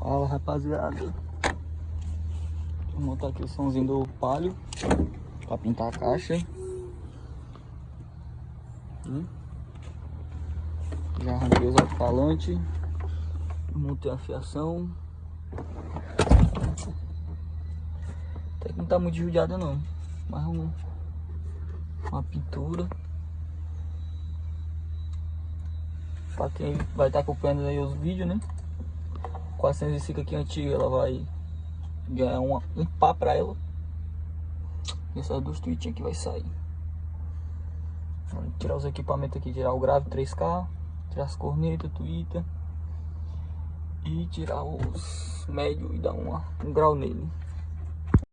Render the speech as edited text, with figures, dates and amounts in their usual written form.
Fala, rapaziada. Vou montar aqui o somzinho do Palio pra pintar a caixa. Já arranquei os alto-falantes, montei a fiação. Até que não tá muito judiada não, mas uma pintura. Pra quem vai estar acompanhando aí os vídeos, né? 405 aqui antiga, ela vai ganhar um pá pra ela. E essas duas tweetinhas aqui vai sair. Vamos tirar os equipamentos aqui, tirar o grave 3K, tirar as cornetas, tweeter e tirar os médios e dar um grau nele.